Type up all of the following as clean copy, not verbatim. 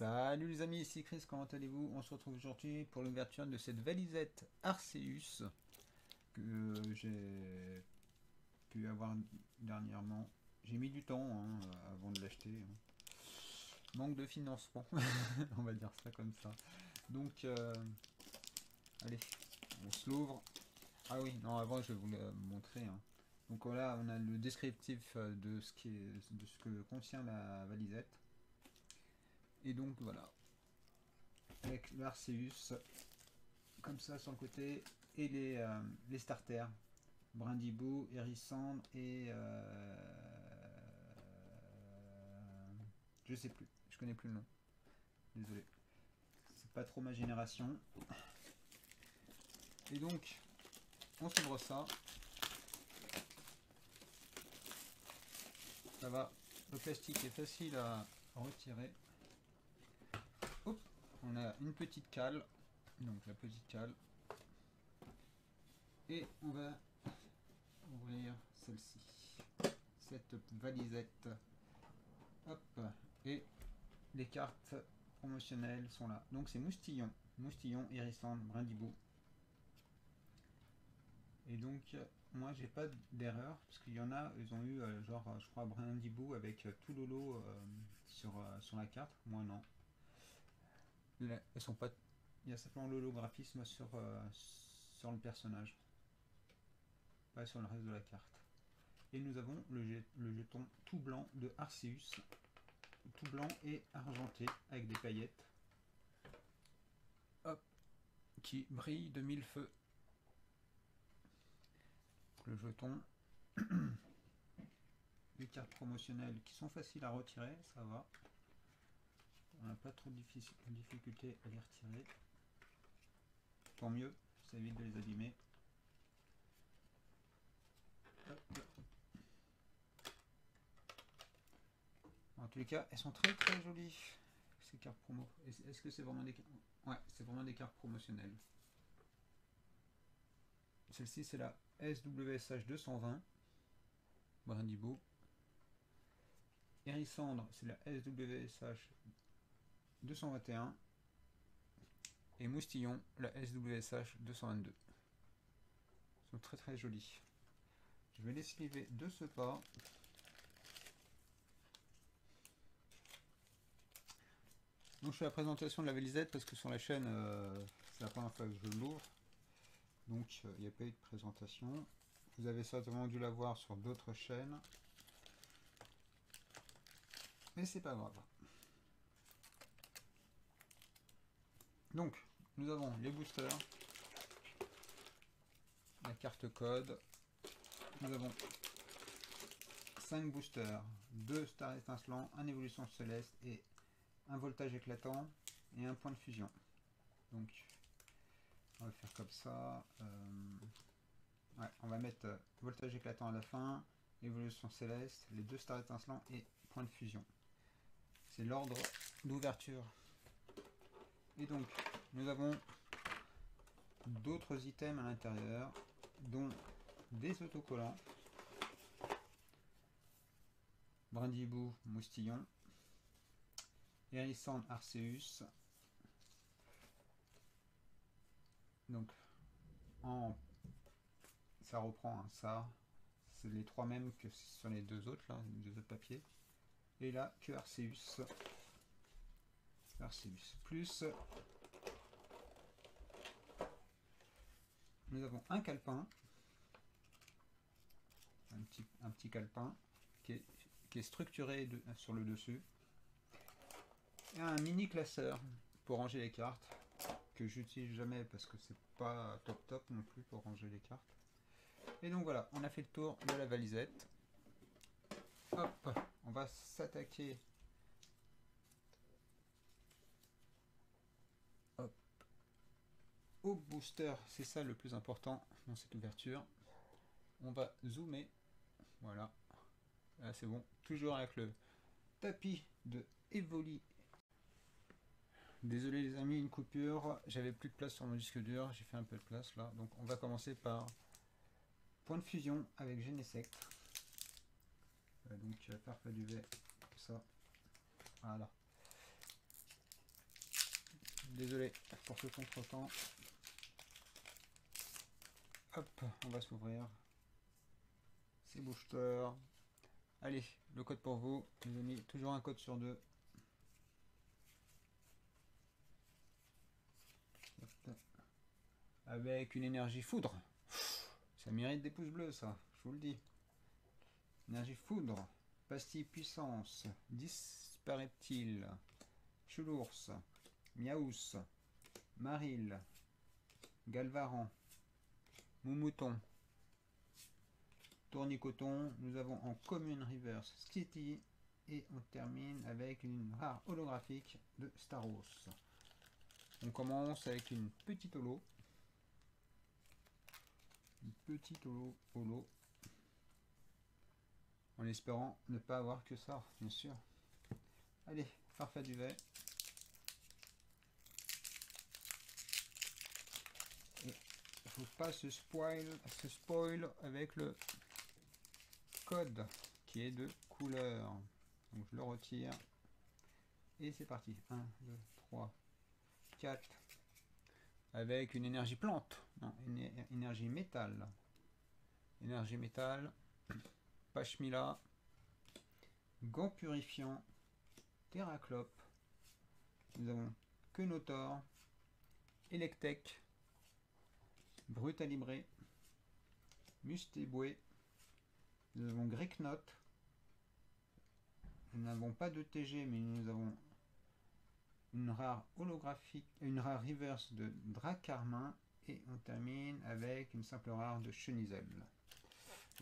Salut les amis, ici Chris, comment allez-vous? On se retrouve aujourd'hui pour l'ouverture de cette valisette Arceus que j'ai pu avoir dernièrement. J'ai mis du temps avant de l'acheter. Manque de financement, on va dire ça comme ça. Donc, allez, on se l'ouvre. Ah oui, non, avant je vais vous le montrer. Donc voilà, on a le descriptif de ce que contient la valisette. Et donc voilà, avec l'Arceus comme ça sur le côté et les starters Brindibou, Hérissandre et je sais plus, je connais plus le nom, désolé, c'est pas trop ma génération. Et donc on s'ouvre ça, ça va, le plastique est facile à retirer. Hop, on a une petite cale, donc la petite cale, et on va ouvrir celle-ci, cette valisette. Hop, et les cartes promotionnelles sont là. Donc c'est Moustillon, Hérissandre, Brindibou. Et donc moi j'ai pas d'erreur parce qu'il y en a, ils ont eu genre je crois Brindibou avec tout le lot sur la carte. Moi non. Là, elles sont pas. Il y a simplement l'holographisme sur le personnage, pas sur le reste de la carte. Et nous avons le jeton tout blanc de Arceus, tout blanc et argenté avec des paillettes. Hop, qui brille de mille feux. Le jeton, les cartes promotionnelles qui sont faciles à retirer, ça va. On n'a pas trop de difficulté à les retirer. Tant mieux, ça évite de les abîmer. Hop. En tous les cas, elles sont très très jolies, ces cartes promo. Est-ce que c'est vraiment des cartes? Ouais, c'est vraiment des cartes promotionnelles. Celle-ci, c'est la SWSH 220, Brindibou. Hérissandre, c'est la SWSH 221. Et Moustillon, la SWSH 222. Ils sont très très jolis. Je vais les sliver de ce pas. Donc je fais la présentation de la valisette parce que sur la chaîne, c'est la première fois que je l'ouvre. Donc il n'y a pas eu de présentation. Vous avez certainement dû la voir sur d'autres chaînes. Mais c'est pas grave. Donc nous avons les boosters, la carte code. Nous avons 5 boosters, 2 stars étincelants, 1 évolution céleste et un voltage éclatant et un point de fusion. Donc on va faire comme ça. Ouais, on va mettre voltage éclatant à la fin, évolution céleste, les 2 stars étincelants et point de fusion. C'est l'ordre d'ouverture. Et donc nous avons d'autres items à l'intérieur, dont des autocollants, Brindibou, Moustillon, Hérissandre, Arceus. Donc ça reprend ça, c'est les trois mêmes que sur les deux autres là, les deux autres papiers. Et là que Arceus plus nous avons un calepin, un petit calepin qui est structuré sur le dessus, et un mini classeur pour ranger les cartes que j'utilise jamais parce que c'est pas top non plus pour ranger les cartes. Et donc voilà, on a fait le tour de la valisette. Hop, on va s'attaquer au booster, c'est ça le plus important dans cette ouverture. On va zoomer, voilà, là c'est bon, toujours avec le tapis de Evoli. Désolé les amis, une coupure, j'avais plus de place sur mon disque dur, j'ai fait un peu de place là. Donc on va commencer par point de fusion avec Genesect. Donc Farfaduvet, comme ça, voilà. Désolé pour ce contretemps. Hop, on va s'ouvrir. C'est boosters. Allez, le code pour vous, les amis. Toujours un code sur deux. Hop. Avec une énergie foudre. Ça mérite des pouces bleus, ça. Je vous le dis. Énergie foudre. Pastille puissance. Disparaît-il. Chulours. Miaous. Maril. Galvaran. Moumouton. Tournicoton. Nous avons en commune reverse Skitty. Et on termine avec une rare holographique de Staros. On commence avec une petite holo. Une petite holo. En espérant ne pas avoir que ça, bien sûr. Allez, Farfa Duvet. Et il ne faut pas se spoil avec le code qui est de couleur. Donc je le retire. Et c'est parti. 1, 2, 3, 4. Avec une énergie plante. Non, une énergie métal. Énergie métal. Pashmila. Gant purifiant. Terraclope. Nous avons Quenotor. Electek. Brutalibré. Mustéboué. Nous avons Greeknot. Nous n'avons pas de TG, mais nous avons une rare holographique, une rare reverse de Dracarmin. Et on termine avec une simple rare de Chenizel.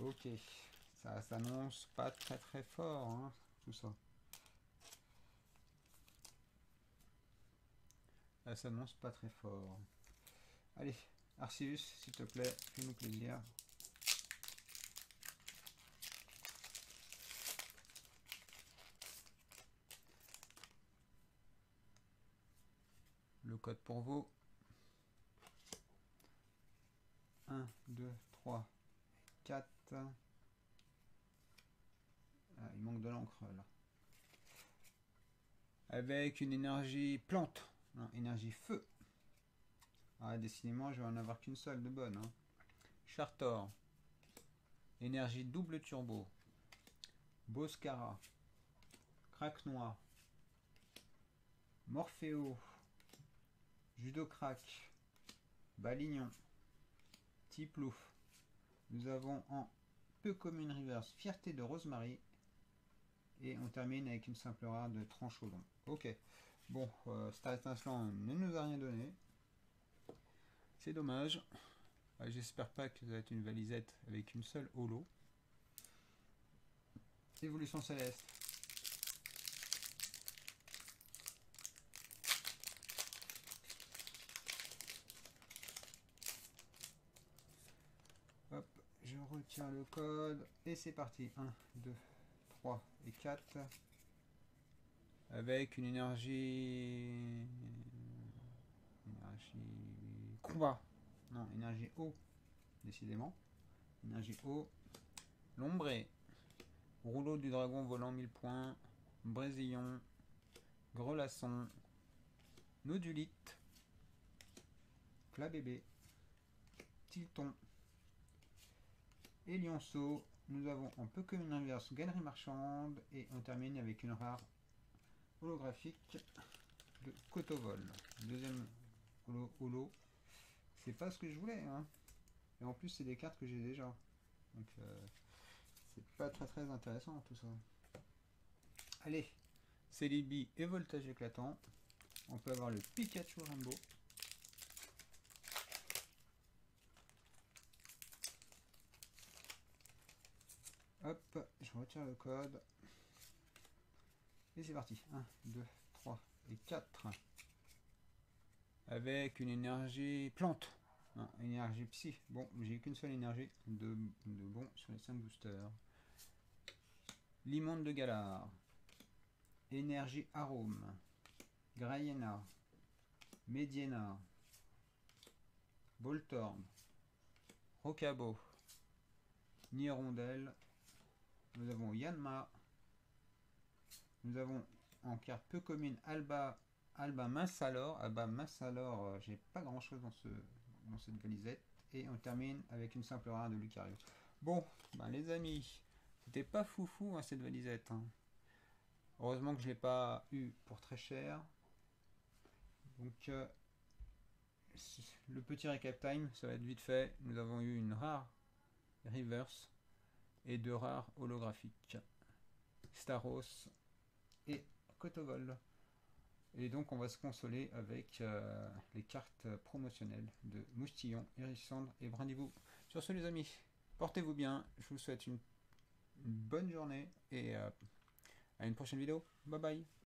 Ok, ça s'annonce pas très fort, hein, tout ça. Ça s'annonce pas très fort. Allez, Arceus, s'il te plaît, fais-nous plaisir. Le code pour vous. 1, 2, 3, 4. Ah, il manque de l'encre là. Avec une énergie plante. Non, énergie feu. Ah, décidément, je vais en avoir qu'une seule de bonne. Hein. Chartor. Énergie double turbo. Boscara. Crack noir. Morpheo. Judocrack. Balignon. Tiplouf. Nous avons en peu commune reverse Fierté de Rosemary. Et on termine avec une simple rare de Tranchaudon. Ok. Bon, Star Étincelant ne nous a rien donné. C'est dommage. J'espère pas que ça va être une valisette avec une seule holo. Évolution céleste. Hop, je retire le code et c'est parti. 1, 2, 3 et 4. Avec une énergie combat. Non, énergie eau. Décidément. Énergie eau. Lombré. Rouleau du dragon volant 1000 points. Brésillon. Grelasson. Nodulite. Flabébé. Tilton. Et Lionceau. Nous avons en peu commune inverse Galerie Marchande. Et on termine avec une rare holographique de Cotovol. Deuxième holo. C'est pas ce que je voulais. Hein. Et en plus, c'est des cartes que j'ai déjà. Donc, c'est pas très intéressant tout ça. Allez, Celebi et Voltage éclatant. On peut avoir le Pikachu Rainbow. Hop, je retire le code. Et c'est parti. 1, 2, 3 et 4. Avec une énergie plante. Non, énergie psy. Bon, j'ai qu'une seule énergie de bon sur les 5 boosters. Limonde de Galar. Énergie arôme. Grayena. Mediena. Voltorb. Rocabo. Nirondelle. Nous avons Yanma. Nous avons en carte peu commune Alba Ah bah mince alors, j'ai pas grand chose dans cette valisette. Et on termine avec une simple rare de Lucario. Bon, bah les amis, c'était pas foufou hein, cette valisette. Hein. Heureusement que je l'ai pas eu pour très cher. Donc le petit recap time, ça va être vite fait. Nous avons eu une rare reverse et deux rares holographiques. Staros et Kotogol. Et donc on va se consoler avec les cartes promotionnelles de Moustillon, Hérissandre et Brindivou. Sur ce les amis, portez-vous bien, je vous souhaite une bonne journée et à une prochaine vidéo. Bye bye.